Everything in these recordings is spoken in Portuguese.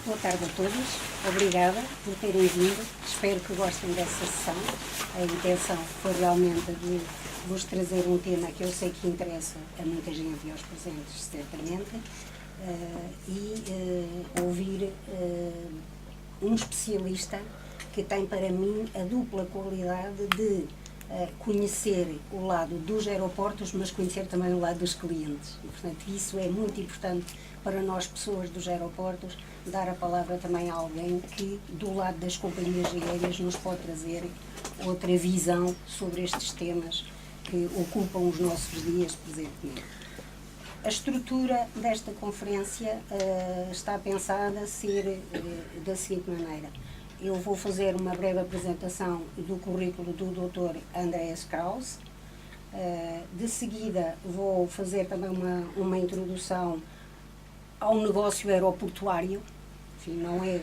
Boa tarde a todos, obrigada por terem vindo, espero que gostem dessa sessão. A intenção foi realmente de vos trazer um tema que eu sei que interessa a muita gente e aos presentes, certamente, ouvir um especialista que tem para mim a dupla qualidade de conhecer o lado dos aeroportos, mas conhecer também o lado dos clientes. E, portanto, isso é muito importante para nós, pessoas dos aeroportos, dar a palavra também a alguém que, do lado das companhias aéreas, nos pode trazer outra visão sobre estes temas que ocupam os nossos dias presentemente. A estrutura desta conferência está pensada a ser da seguinte maneira. Eu vou fazer uma breve apresentação do currículo do Dr. Andreas Krause. De seguida, vou fazer também uma introdução ao negócio aeroportuário, enfim, não é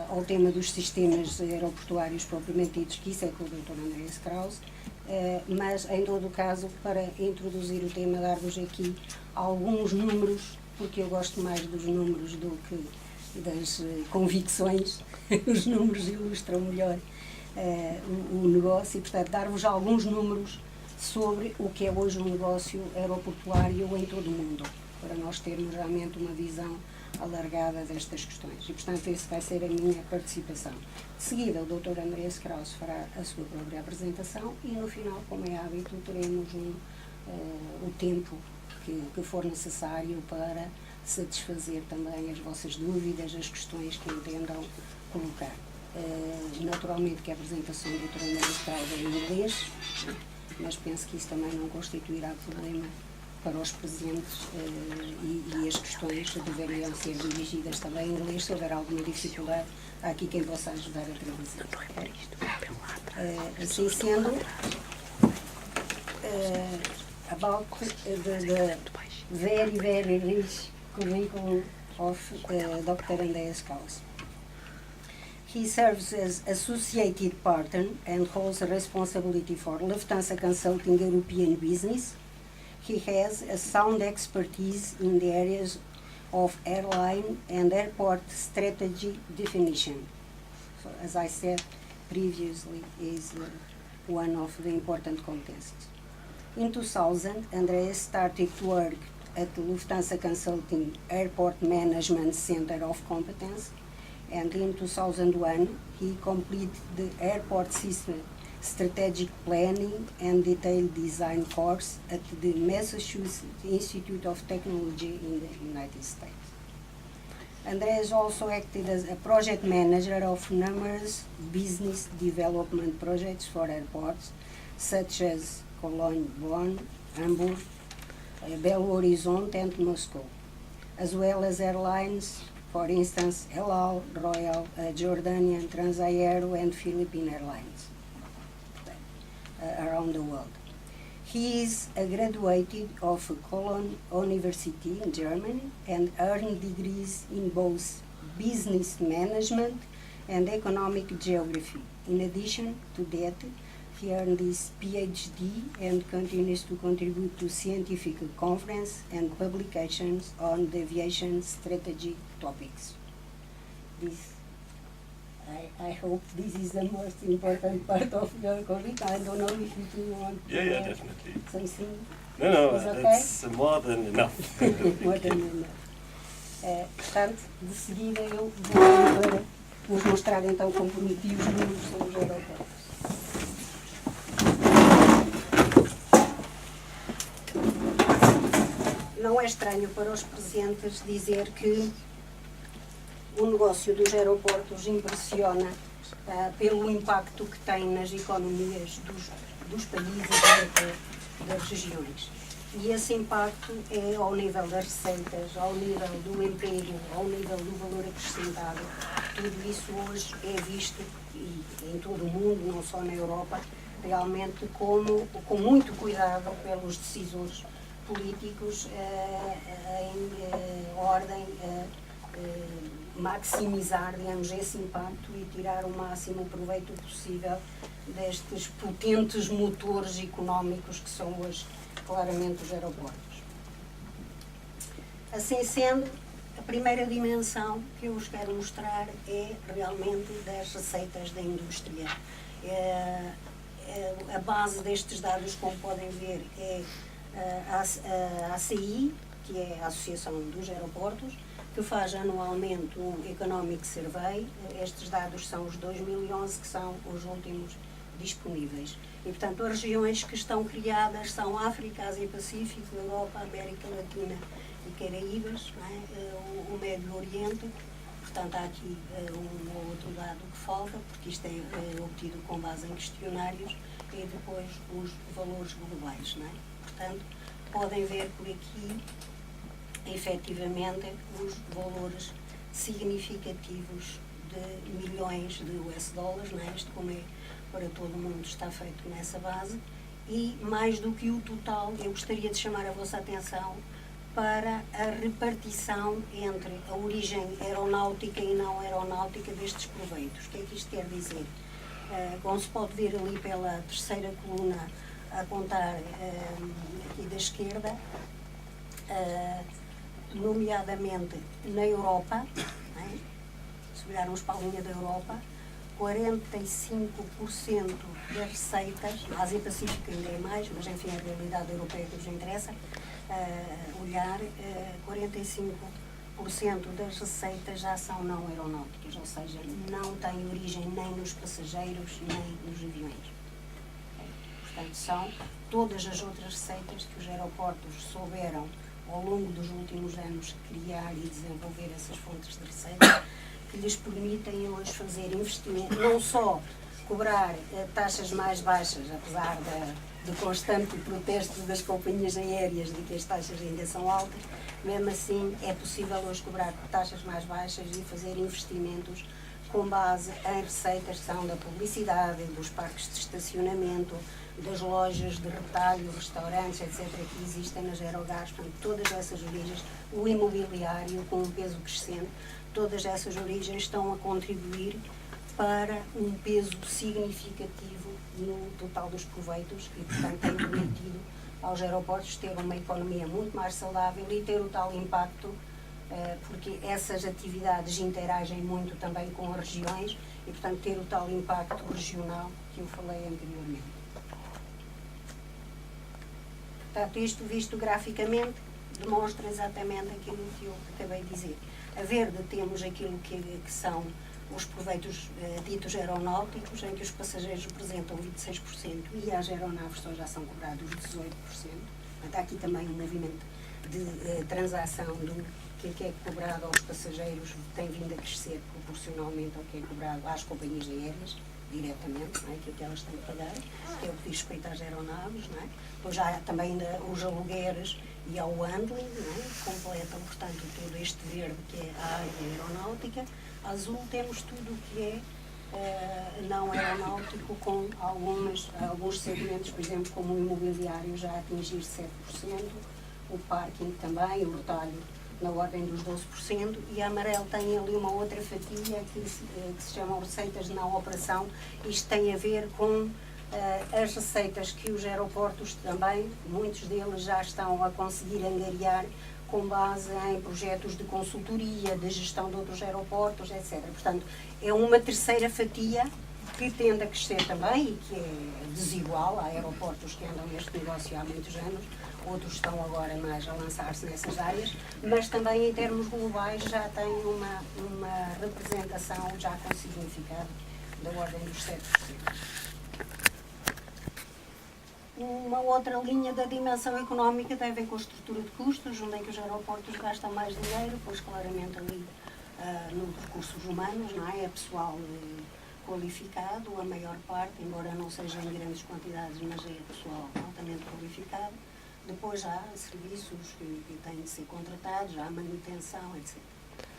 ao tema dos sistemas aeroportuários propriamente ditos, que isso é com o Dr. Andreas Krause, mas, em todo o caso, para introduzir o tema, dar-vos aqui alguns números, porque eu gosto mais dos números do que das convicções. Os números ilustram melhor o negócio e, portanto, dar-vos alguns números sobre o que é hoje um negócio aeroportuário em todo o mundo, para nós termos realmente uma visão alargada destas questões. E, portanto, essa vai ser a minha participação. De seguida, o Dr. Andreas Krause fará a sua própria apresentação e, no final, como é hábito, teremos o tempo que for necessário para satisfazer também as vossas dúvidas, as questões que entendam colocar. Naturalmente que a apresentação do Dr. Andreas Krause é em inglês, mas penso que isso também não constituirá problema para os presentes e as questões deveriam ser dirigidas também em inglês. Se houver alguma dificuldade, há aqui quem possa ajudar a traduzir. Assim sendo, about the very, very rich curriculum of Dr. Andreas Krause. He serves as associated partner and holds responsibility for Lufthansa Consulting European business. He has a sound expertise in the areas of airline and airport strategy definition. So, as I said previously, is one of the important contexts. In 2000, Andreas started to work at the Lufthansa Consulting Airport Management Center of Competence, and in 2001 he completed the Airport System Strategic Planning and Detailed Design course at the Massachusetts Institute of Technology in the United States. Andreas also acted as a project manager of numerous business development projects for airports, such as Cologne, Bonn, Hamburg, Belo Horizonte and Moscow, as well as airlines, for instance, El Al, Royal, Jordanian, Transaero and Philippine Airlines around the world. He is a graduate of Cologne University in Germany and earned degrees in both business management and economic geography. In addition to that, he earned his PhD and continues to contribute to scientific conferences and publications on the aviation strategy topics. I hope this is the most important part of your curriculum. I don't know if you want to definitely. Something. No, is okay? that's more than enough. More than enough. Portanto, de seguida eu vou para vos mostrar então como prometi os números sobre os aeroportos. Não é estranho para os presentes dizer que o negócio dos aeroportos impressiona pelo impacto que tem nas economias dos países e das regiões. E esse impacto é ao nível das receitas, ao nível do emprego, ao nível do valor acrescentado. Tudo isso hoje é visto, e em todo o mundo, não só na Europa, realmente com muito cuidado pelos decisores políticos em ordem a maximizar, digamos, esse impacto e tirar o máximo proveito possível destes potentes motores económicos que são hoje claramente os aeroportos. Assim sendo, A primeira dimensão que eu vos quero mostrar é realmente das receitas da indústria. A base destes dados, como podem ver, é a ACI, que é a Associação dos Aeroportos, que faz anualmente um Economic Survey. Estes dados são os 2011, que são os últimos disponíveis. E, portanto, as regiões que estão criadas são África, Ásia Pacífico, Europa, América Latina e Caraíbas, não é? O Médio Oriente. Portanto, há aqui um ou outro dado que falta, porque isto é obtido com base em questionários, e depois os valores globais, não é? Portanto, podem ver por aqui, efetivamente, os valores significativos de milhões de US dólares, não é? Isto, como é para todo o mundo, está feito nessa base, e mais do que o total, eu gostaria de chamar a vossa atenção para a repartição entre a origem aeronáutica e não aeronáutica destes proveitos. O que é que isto quer dizer? Como se pode ver ali pela terceira coluna a contar aqui da esquerda, nomeadamente na Europa, né? Se olharmos para a linha da Europa, 45% das receitas, na Ásia Pacífica ainda é mais, mas enfim, a realidade europeia que nos interessa olhar, 45% das receitas já são não aeronáuticas, ou seja, não têm origem nem nos passageiros, nem nos aviões. Portanto, são todas as outras receitas que os aeroportos souberam, ao longo dos últimos anos, criar e desenvolver essas fontes de receita, que lhes permitem hoje fazer investimento, não só cobrar taxas mais baixas, apesar do constante protesto das companhias aéreas de que as taxas ainda são altas, mesmo assim é possível hoje cobrar taxas mais baixas e fazer investimentos com base em receitas que são da publicidade, dos parques de estacionamento, das lojas de retalho, restaurantes, etc., que existem nas aerogás. Portanto, todas essas origens, o imobiliário com um peso crescente, todas essas origens estão a contribuir para um peso significativo no total dos proveitos e, portanto, tem permitido aos aeroportos ter uma economia muito mais saudável e ter o tal impacto, porque essas atividades interagem muito também com as regiões e, portanto, ter o tal impacto regional que eu falei anteriormente. Portanto, isto visto graficamente demonstra exatamente aquilo que eu acabei de dizer. A verde temos aquilo que são os proveitos ditos aeronáuticos, em que os passageiros representam 26% e as aeronaves só já são cobrados 18%. Portanto, há aqui também um movimento de transação do que é cobrado aos passageiros, tem vindo a crescer proporcionalmente ao que é cobrado às companhias aéreas, diretamente, não é? Que elas têm que pagar, que é o que diz respeito às aeronaves, não é? Depois há também ainda os alugueres e ao handling, não é? Completam, portanto, todo este verde que é a área aeronáutica. Azul temos tudo o que é não aeronáutico, com alguns segmentos, por exemplo, como o imobiliário já a atingir 7%, o parking também, o retalho na ordem dos 12%, e a amarelo tem ali uma outra fatia que se chama receitas de não operação. Isto tem a ver com as receitas que os aeroportos também, muitos deles já estão a conseguir angariar com base em projetos de consultoria, de gestão de outros aeroportos, etc. Portanto, é uma terceira fatia que tende a crescer também e que é desigual. Há aeroportos que andam neste negócio há muitos anos, outros estão agora mais a lançar-se nessas áreas, mas também em termos globais já tem uma representação já com significado da ordem dos 7%. Uma outra linha da dimensão económica tem a ver com a estrutura de custos, onde é que os aeroportos gastam mais dinheiro, pois claramente ali nos recursos humanos, não é? É pessoal qualificado, a maior parte, embora não seja em grandes quantidades, mas é pessoal altamente qualificado. Depois há serviços que têm de ser contratados, há manutenção, etc.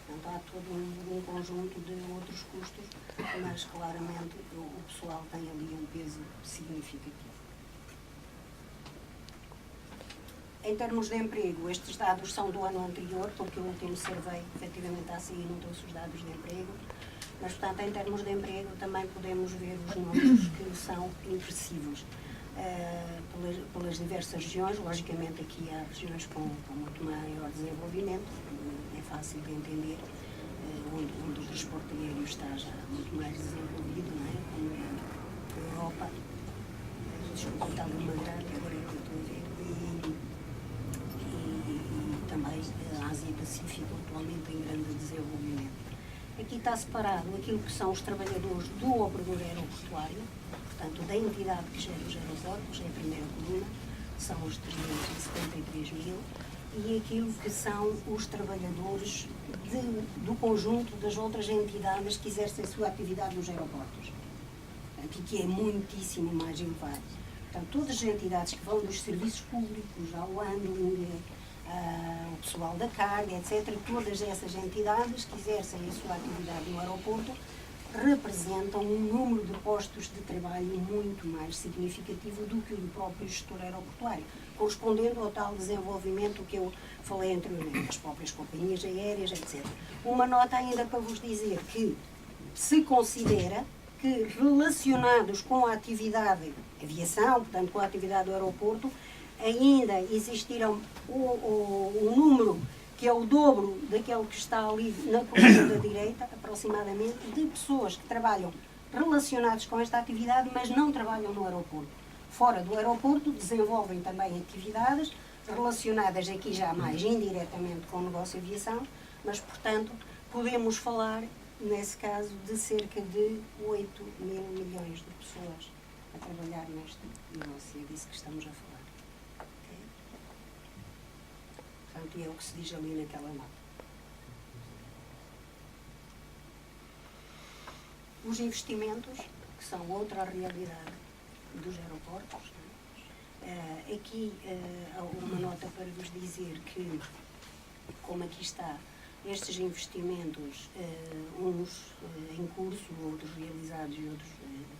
Portanto, há todo um conjunto de outros custos, mas claramente o pessoal tem ali um peso significativo. Em termos de emprego, estes dados são do ano anterior, porque o último survey, efetivamente, assim não trouxe os dados de emprego, mas, portanto, em termos de emprego também podemos ver os números que são impressivos. Pelas diversas regiões, logicamente aqui há regiões com muito maior desenvolvimento, é fácil de entender, onde o transporte aéreo está já muito mais desenvolvido, não é? Como é a Europa, desculpa, está ali uma grande, agora é que eu estou a ver, e também a Ásia-Pacífico atualmente em grande desenvolvimento. Aqui está separado aquilo que são os trabalhadores do operador aeroportuário, portanto, da entidade que gera os aeroportos, é a primeira coluna, são os 373 mil, e aquilo que são os trabalhadores do conjunto das outras entidades que exercem a sua atividade nos aeroportos. Portanto, e que é muitíssimo mais elevado. Portanto, todas as entidades que vão dos serviços públicos, ao handling, o pessoal da carga, etc., todas essas entidades que exercem a sua atividade no aeroporto representam um número de postos de trabalho muito mais significativo do que o do próprio gestor aeroportuário, correspondendo ao tal desenvolvimento que eu falei anteriormente, as próprias companhias aéreas, etc. Uma nota ainda para vos dizer que se considera que relacionados com a atividade aviação, portanto com a atividade do aeroporto, ainda existirão um número que é o dobro daquele que está ali na coluna da direita, aproximadamente, de pessoas que trabalham relacionados com esta atividade, mas não trabalham no aeroporto. Fora do aeroporto, desenvolvem também atividades relacionadas aqui já mais indiretamente com o negócio de aviação, mas, portanto, podemos falar, nesse caso, de cerca de 8 mil milhões de pessoas a trabalhar neste negócio. É disso que estamos a falar. Portanto, é o que se diz ali naquela nota. Os investimentos, que são outra realidade dos aeroportos, aqui há uma nota para vos dizer que, como aqui está, estes investimentos, uns em curso, outros realizados e outros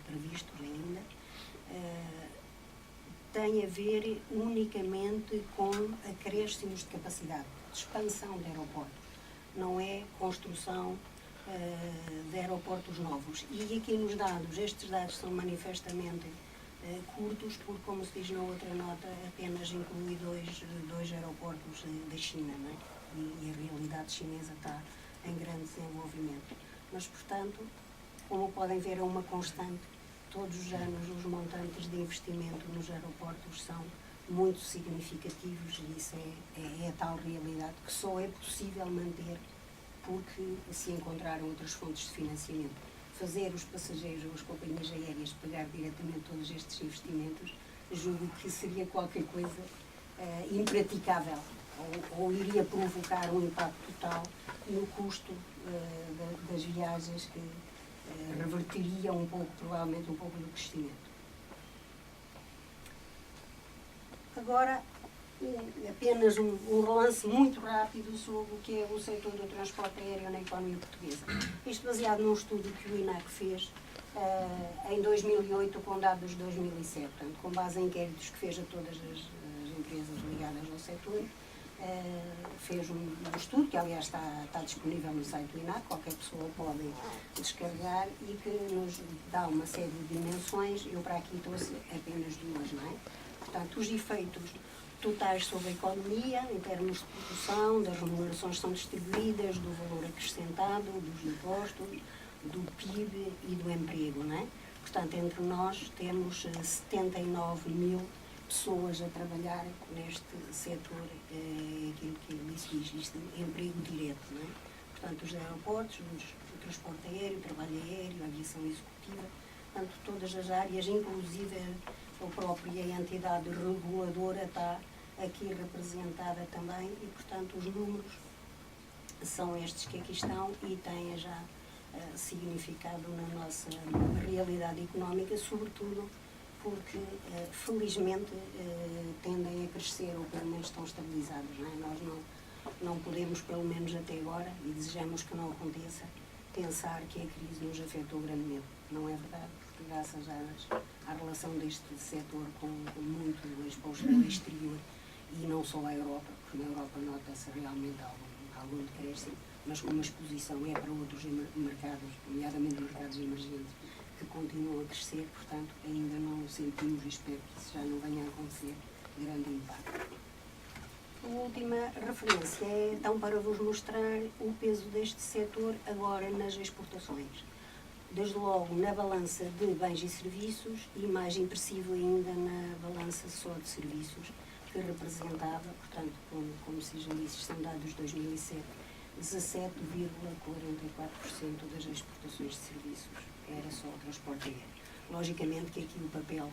previstos ainda, tem a ver unicamente com acréscimos de capacidade, de expansão de aeroportos. Não é construção de aeroportos novos. E aqui nos dados, estes dados são manifestamente curtos, porque, como se diz na outra nota, apenas inclui dois aeroportos da China, não é? E a realidade chinesa está em grande desenvolvimento. Mas, portanto, como podem ver, é uma constante. Todos os anos os montantes de investimento nos aeroportos são muito significativos e isso é a tal realidade que só é possível manter porque se encontraram outras fontes de financiamento. Fazer os passageiros ou as companhias aéreas pagar diretamente todos estes investimentos, julgo que seria qualquer coisa impraticável ou iria provocar um impacto total no custo das viagens que reverteria um pouco, provavelmente, um pouco do crescimento. Agora, apenas um relance muito rápido sobre o que é o setor do transporte aéreo na economia portuguesa. Isto baseado num estudo que o INAC fez em 2008 com dados de 2007, portanto, com base em inquéritos que fez a todas as empresas ligadas ao setor. Fez um estudo, que aliás está disponível no site do INAC, qualquer pessoa pode descarregar e que nos dá uma série de dimensões. Eu para aqui trouxe apenas duas, não é? Portanto, os efeitos totais sobre a economia, em termos de produção, das remunerações que são distribuídas, do valor acrescentado, dos impostos, do PIB e do emprego, não é? Portanto, entre nós temos 79 mil pessoas a trabalhar neste setor, aquilo que disse, isto, emprego direto, não é? Portanto, os aeroportos, o transporte aéreo, o trabalho aéreo, a aviação executiva, portanto, todas as áreas, inclusive a própria entidade reguladora está aqui representada também e, portanto, os números são estes que aqui estão e têm já significado na nossa realidade económica, sobretudo porque, felizmente, tendem a crescer ou pelo menos estão estabilizados. Não é? Nós não podemos, pelo menos até agora, e desejamos que não aconteça, pensar que a crise nos afetou grandemente. Não é verdade, porque graças à relação deste setor com muito exposto ao exterior e não só à Europa, porque na Europa nota-se realmente algum decréscimo, mas como a exposição é para outros mercados, nomeadamente mercados emergentes, que continuam a crescer, portanto, ainda não sentimos, e espero que isso já não venha a acontecer, grande impacto. A última referência é então para vos mostrar o peso deste setor agora nas exportações. Desde logo na balança de bens e serviços e mais impressivo ainda na balança só de serviços, que representava, portanto, como se já disse, são dados de 2007, 17,44% das exportações de serviços era só o transporte aéreo. Logicamente que aqui o papel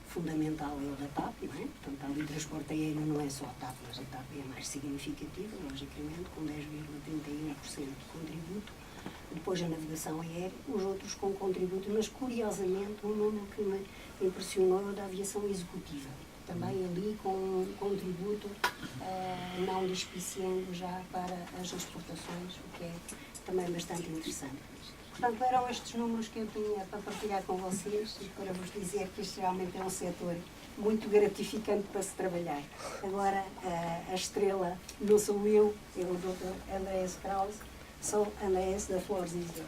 fundamental é o da TAP, não é? Portanto, ali o transporte aéreo não é só a TAP, mas a TAP é mais significativa, logicamente, com 10,31% de contributo. Depois a navegação aérea, os outros com contributo, mas curiosamente um número que me impressionou é o da aviação executiva. Também ali com um contributo não despiciando já para as exportações, o que é também bastante interessante. Portanto, eram estes números que eu tinha para partilhar com vocês e para vos dizer que este realmente é um setor muito gratificante para se trabalhar. Agora, a estrela não sou eu, é o Dr. Andreas Krause, sou Andreas da Flores Isel.